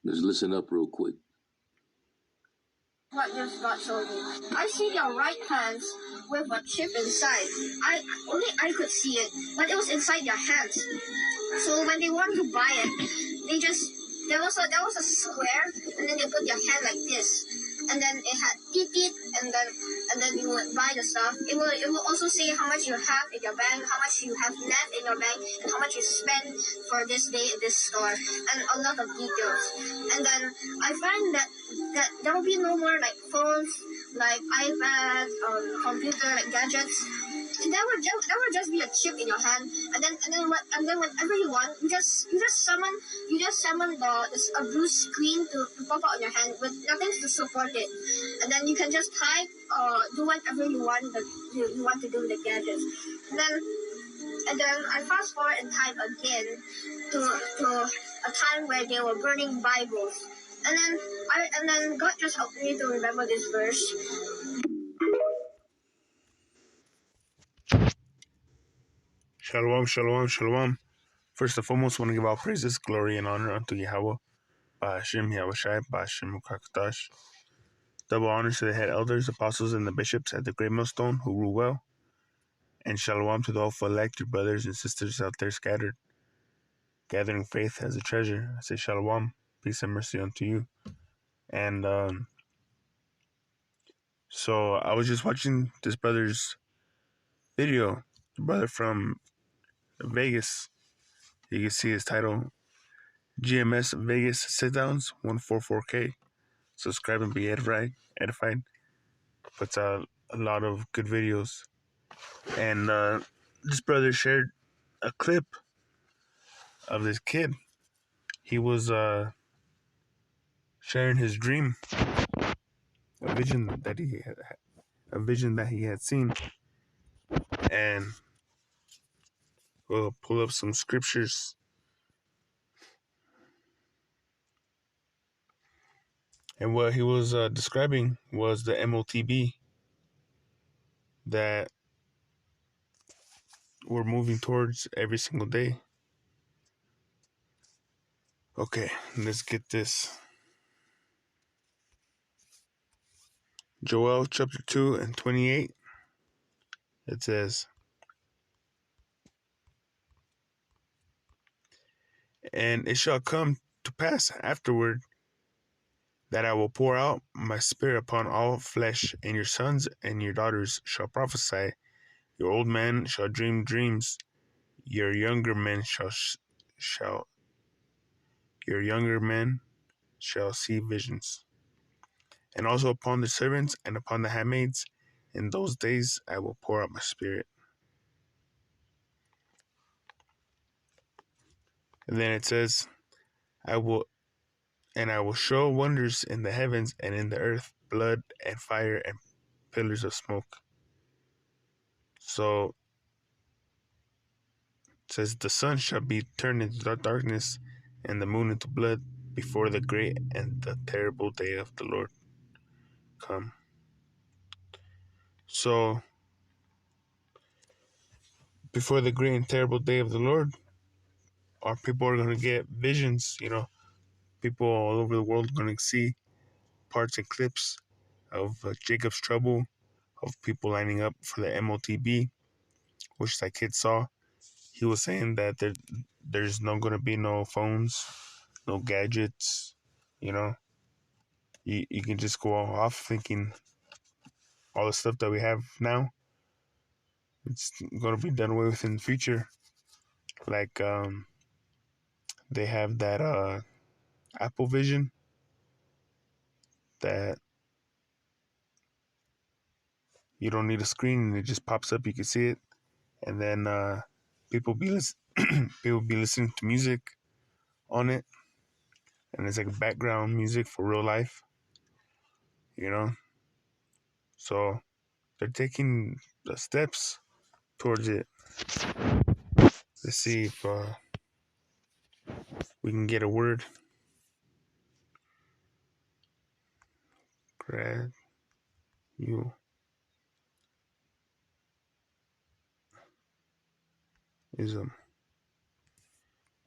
Just listen up real quick. What just got showed me. I see your right hands with a chip inside. I could see it, but it was inside your hands. So when they want to buy it, they just there was a square, and then they put your hand like this, and then it had teeth, and then you would buy the stuff. It will also say how much you have in your bank, how much you have left in your bank, and how much you spend for this day at this store, and a lot of details. And then I find that there will be no more like phones, like iPad, computer, like gadgets. There would just be a chip in your hand, and then whenever you want, you just summon a blue screen to pop out on your hand with nothing to support it, and then you can just type do whatever you want that you want to do with the gadgets, and then I fast forward in time again to a time where they were burning Bibles, and then God just helped me to remember this verse. Shalom, shalom, shalom. First and foremost, I want to give all praises, glory, and honor unto Yahweh, Ba'ashem, Yahushai, Ba'ashem, Mukakatash. Double honors to the head elders, apostles, and the bishops at the great millstone who rule well. And shalom to the hopeful elect, your brothers and sisters out there scattered, gathering faith as a treasure. I say shalom, peace and mercy unto you. And so I was just watching this brother's video, the brother from Vegas. You can see his title, GMS Vegas Sit Downs 144K. Subscribe and be edified. Puts out a lot of good videos. And this brother shared a clip of this kid. He was sharing his dream, a vision that he had seen, and we'll pull up some scriptures. And what he was describing was the MOTB that we're moving towards every single day. Okay, let's get this. Joel chapter 2 and 28. It says, "And it shall come to pass afterward that I will pour out my spirit upon all flesh, and your sons and your daughters shall prophesy. Your old men shall dream dreams. Your younger men shall your younger men shall see visions. And also upon the servants and upon the handmaids, in those days I will pour out my spirit." And then it says, I will show wonders in the heavens and in the earth, blood and fire and pillars of smoke. So it says, the sun shall be turned into darkness and the moon into blood before the great and the terrible day of the Lord come. So before the great and terrible day of the Lord, our people are going to get visions. People all over the world are going to see parts and clips of Jacob's trouble, of people lining up for the MOTB, which that kid saw. He was saying that there's not going to be no phones, no gadgets. You can just go off thinking all the stuff that we have now, it's going to be done away with in the future. Like they have that Apple Vision that you don't need a screen and it just pops up. You can see it, and then people be people be listening to music on it, and it's like background music for real life. So they're taking the steps towards it. Let's see if we can get a word. Gradualism.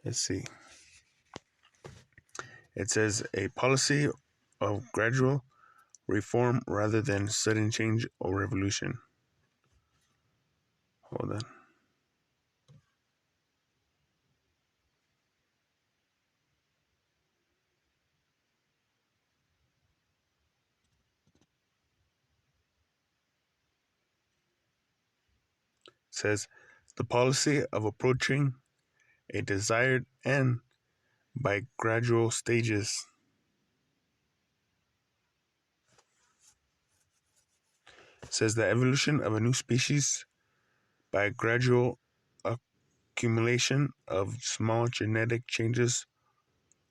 Let's see. It says a policy of gradual reform rather than sudden change or revolution. Hold on. It says the policy of approaching a desired end by gradual stages. It says the evolution of a new species by a gradual accumulation of small genetic changes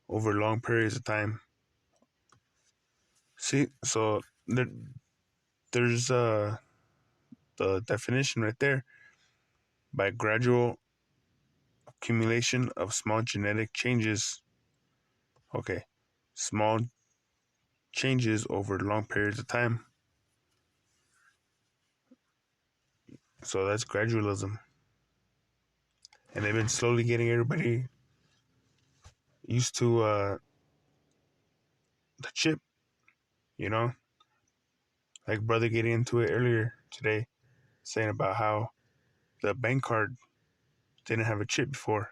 over long periods of time. See, so there's the definition right there. By gradual accumulation of small genetic changes. Okay, small changes over long periods of time. So that's gradualism. And they've been slowly getting everybody used to the chip, you know? Like brother getting into it earlier today, saying about how the bank card didn't have a chip before.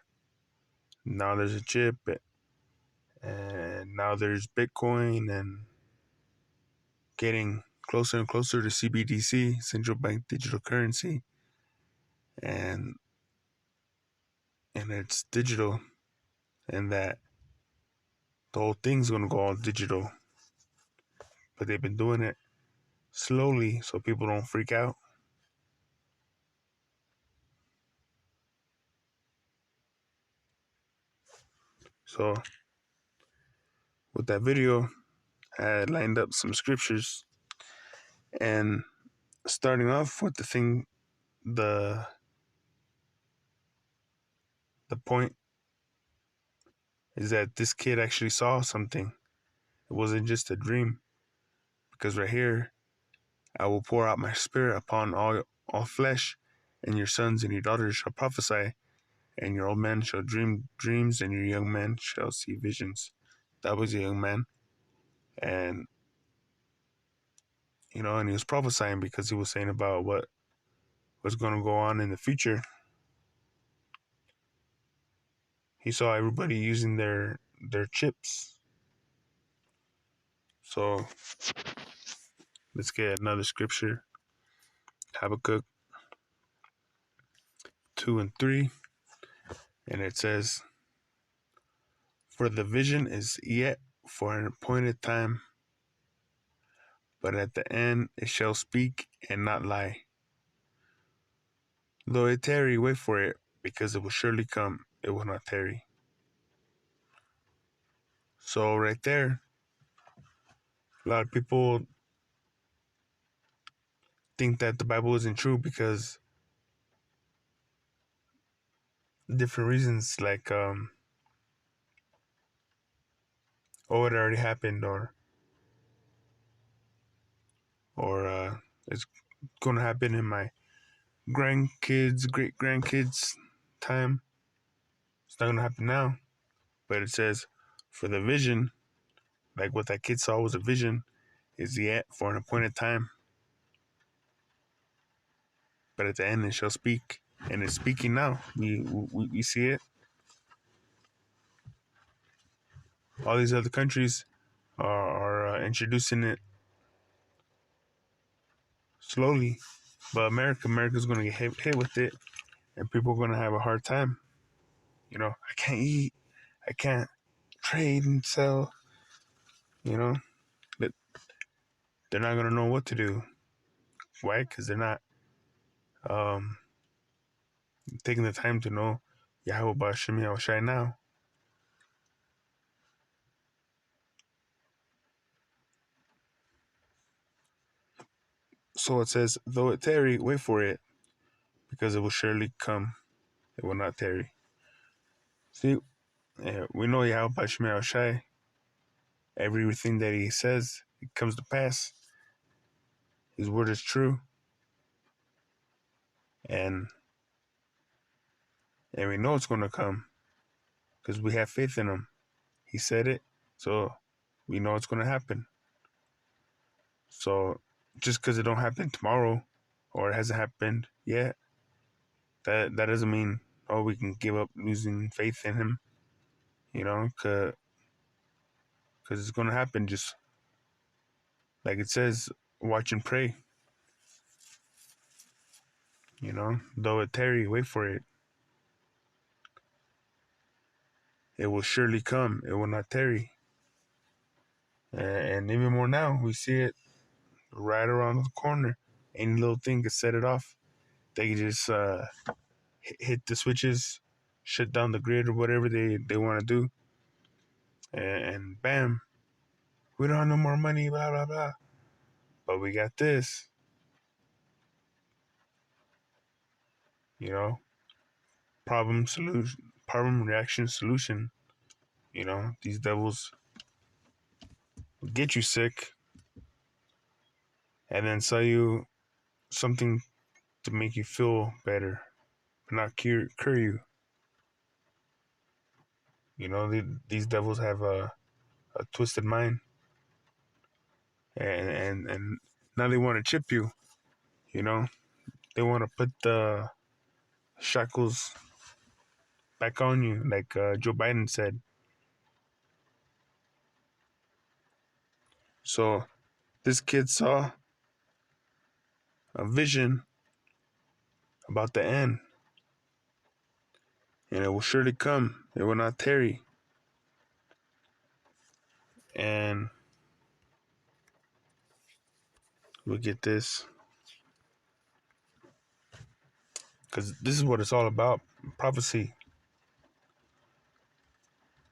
Now there's a chip, and now there's Bitcoin, and getting closer and closer to CBDC, central bank digital currency, and it's digital, and that the whole thing's gonna go all digital. But they've been doing it slowly so people don't freak out. So with that video, I had lined up some scriptures, and starting off with the the point is that this kid actually saw something. It wasn't just a dream, because right here, I will pour out my spirit upon all flesh, and your sons and your daughters shall prophesy, and your old men shall dream dreams, and your young men shall see visions. That was a young man, and and he was prophesying because he was saying about what was going to go on in the future. He saw everybody using their chips. So let's get another scripture. Habakkuk 2:3, and it says, "For the vision is yet for an appointed time, but at the end it shall speak and not lie. Though it tarry, wait for it, because it will surely come; it will not tarry." So right there, a lot of people think that the Bible isn't true because different reasons, like oh, it already happened, or it's gonna happen in my grandkids, great grandkids time. It's not gonna happen now. But it says, for the vision, like what that kid saw was a vision, is yet for an appointed time. But at the end it shall speak. And it's speaking now. We see it. All these other countries are introducing it slowly. But America's going to get hit with it. And people are going to have a hard time. I can't eat. I can't trade and sell. But they're not going to know what to do. Why? Because they're not um, taking the time to know Yahweh Bashim Yahushai now. So it says, though it tarry, wait for it, because it will surely come. It will not tarry. See, we know Yahweh Bashim Yahushai. Everything that he says, it comes to pass. His word is true. And we know it's going to come because we have faith in him. He said it, So we know it's going to happen. So just because it don't happen tomorrow or it hasn't happened yet, that doesn't mean, oh, we can give up losing faith in him, because it's going to happen. Just like it says, watch and pray, though it tarry, wait for it. It will surely come. It will not tarry. And even more now, we see it right around the corner. Any little thing could set it off. They just hit the switches, shut down the grid or whatever they want to do, and bam, we don't have no more money, blah, blah, blah. But we got this, you know, problem, reaction, solution. These devils will get you sick and then sell you something to make you feel better, but not cure you. These devils have a twisted mind, and now they want to chip you. You know, they want to put the shackles back on you, like Joe Biden said. So this kid saw a vision about the end, and it will surely come. It will not tarry. And look at this, because this is what it's all about. Prophecy.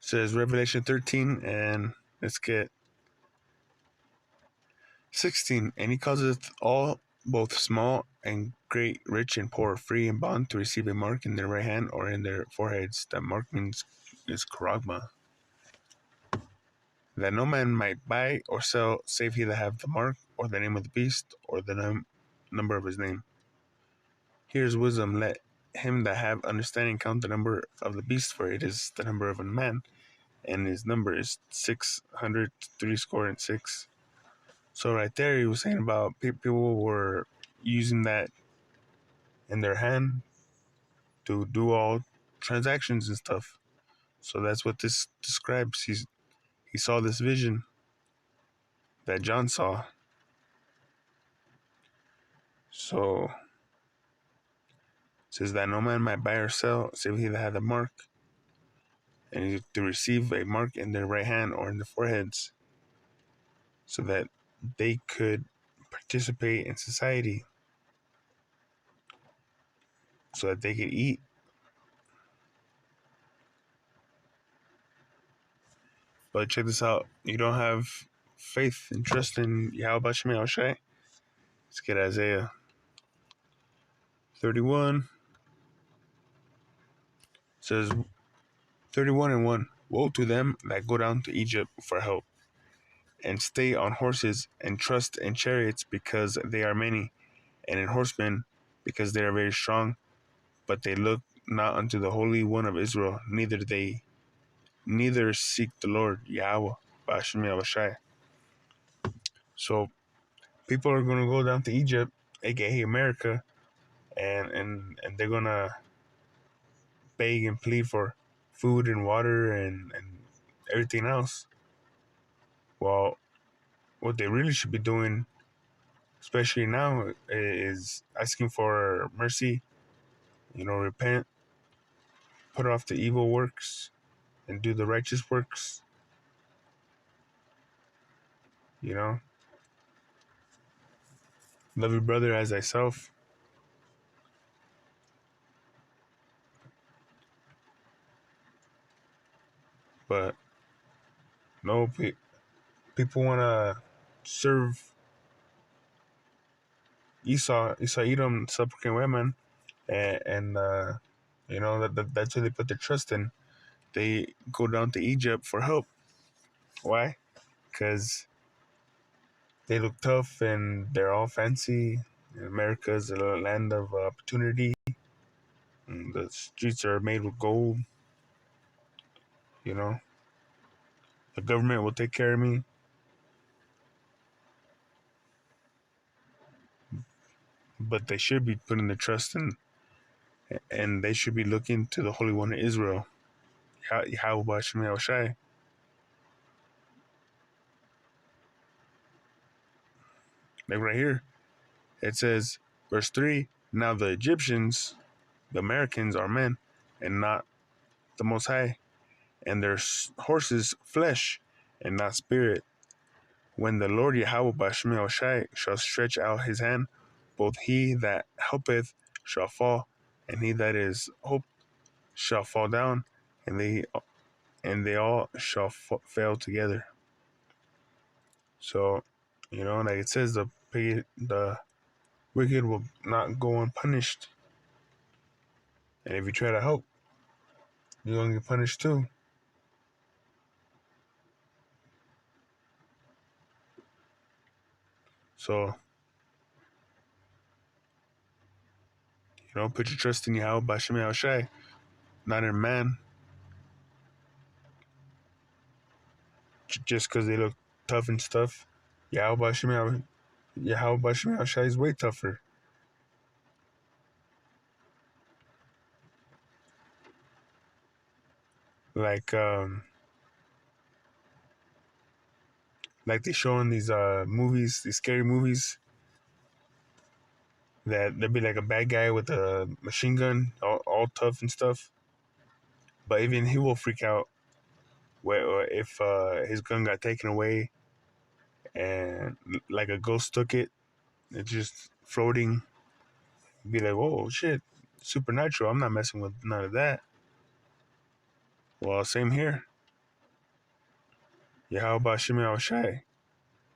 It says Revelation 13, and let's get 16. And he causeth all, both small and great, rich and poor, free and bond, to receive a mark in their right hand or in their foreheads. That mark means is charagma. That no man might buy or sell save he that have the mark, or the name of the beast, or the number of his name. Here's wisdom. Let him that have understanding count the number of the beast, for it is the number of a man, and his number is 636. So right there, he was saying about people were using that in their hand to do all transactions and stuff. So that's what this describes. He saw this vision that John saw. So it says that no man might buy or sell save he that had the mark, and to receive a mark in their right hand or in their foreheads, so that they could participate in society, so that they could eat. But check this out. You don't have faith and trust in Yahweh Shemay Oshai. Let's get Isaiah 31. It says 31 and 1. Woe to them that go down to Egypt for help, and stay on horses, and trust in chariots because they are many, and in horsemen because they are very strong. But they look not unto the Holy One of Israel, neither seek the Lord Yahweh Bashim Yahweh. So people are gonna go down to Egypt, aka America, and they're gonna beg and plead for food and water and everything else. Well, what they really should be doing, especially now, is asking for mercy, repent, put off the evil works, and do the righteous works, you know, love your brother as thyself. But no, people want to serve Esau, Edom, supplicant women, and that's who they put their trust in. They go down to Egypt for help. Why? Because they look tough and they're all fancy. America's a land of opportunity. And the streets are made with gold. You know, The government will take care of me. But they should be putting their trust in, and they should be looking to the Holy One of Israel, Yahweh Shemel Shai. Like right here, it says, verse 3, now the Egyptians, the Americans, are men, and not the Most High, and their horses flesh, and not spirit. When the Lord Yahweh Bashmel Shai shall stretch out his hand, both he that helpeth shall fall, and he that is hope shall fall down, and they all shall fail together. So, like it says, the wicked will not go unpunished, and if you try to help, you're gonna get punished too. So, put your trust in Yahweh Bashmel Shai, not in man, just because they look tough and stuff. Yahweh Bashmel Shai is way tougher. Like like they show in these movies, these scary movies, that there'd be like a bad guy with a machine gun, all tough and stuff. But even he will freak out if his gun got taken away and like a ghost took it. It's just floating. Be like, oh shit, supernatural. I'm not messing with none of that. Well, same here. Yahweh Shemel Shai,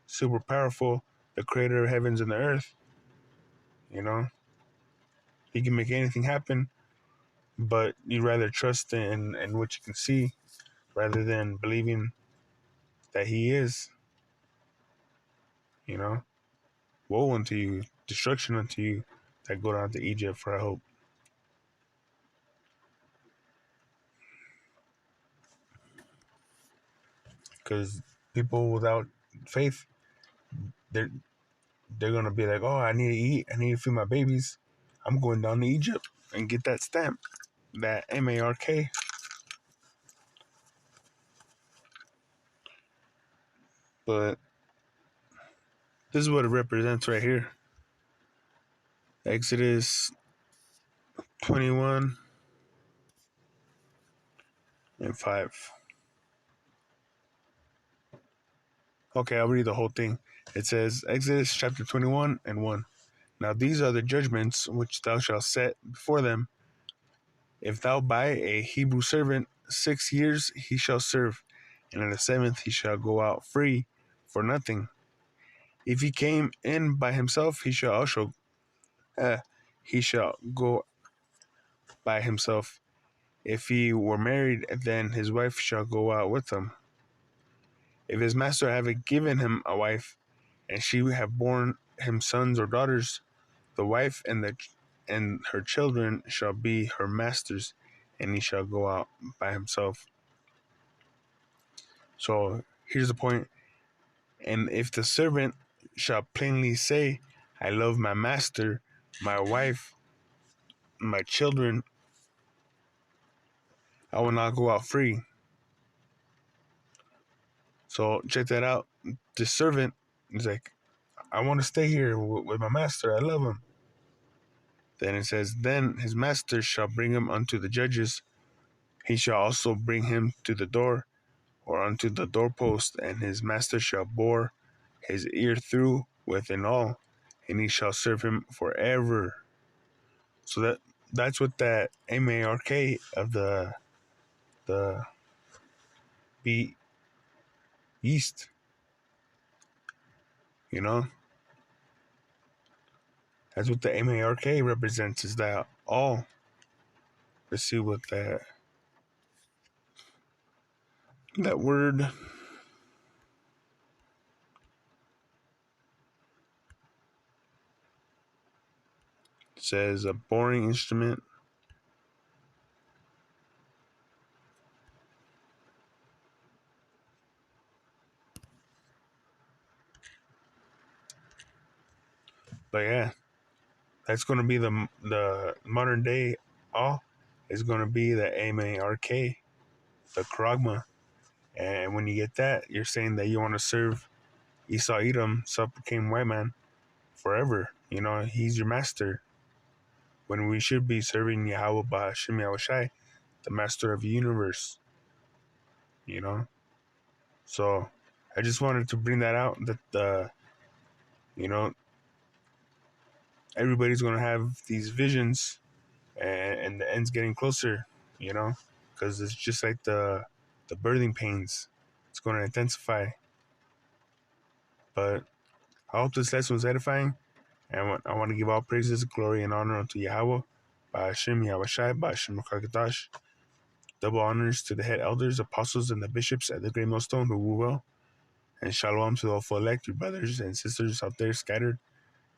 super powerful, the creator of heavens and the earth. He can make anything happen, but you'd rather trust in what you can see rather than believing that he is. You know, woe unto you, destruction unto you that go down to Egypt for hope. Because people without faith, they're they're gonna be like, oh, I need to eat, I need to feed my babies. I'm going down to Egypt and get that stamp, that MARK. But this is what it represents right here. Exodus 21 and 5. Okay, I'll read the whole thing. It says, Exodus chapter 21 and 1. Now these are the judgments which thou shalt set before them. If thou buy a Hebrew servant, 6 years he shall serve, and in the 7th he shall go out free for nothing. If he came in by himself, he shall go by himself. If he were married, then his wife shall go out with him. If his master have given him a wife, and she have borne him sons or daughters, the wife and her children shall be her master's, and he shall go out by himself. So here's the point. And if the servant shall plainly say, I love my master, my wife, my children, I will not go out free. So check that out. The servant is like, I want to stay here with my master. I love him. Then it says, then his master shall bring him unto the judges. He shall also bring him to the door or unto the doorpost, and his master shall bore his ear through with and all, and he shall serve him forever. So that's what that MARK of the be east, you know? That's what the MARK represents, is that all. Let's see what that word says, a boring instrument. But yeah, that's gonna be the modern day all is gonna be the AMARK, the Kragma. And when you get that, you're saying that you want to serve Esau Edom, self-proclaimed white man, forever. He's your master. When we should be serving Yahweh Ba'Hashem Yahushai, the master of the universe. You know. So I just wanted to bring that out that you know everybody's gonna have these visions, and the end's getting closer. Because it's just like the birthing pains. It's going to intensify. But I hope this lesson was edifying. And I want to give all praises, glory, and honor unto Yahweh, Ba'Hashem Yahushai, Ba'Hashem Makakadash. Double honors to the head elders, apostles, and the bishops at the great millstone who rule well. And shalom to all full elect, your brothers and sisters out there scattered,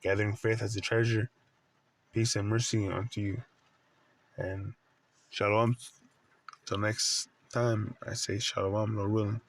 gathering faith as a treasure. Peace and mercy unto you. And shalom. Till next time, I say shalom, Lord willing.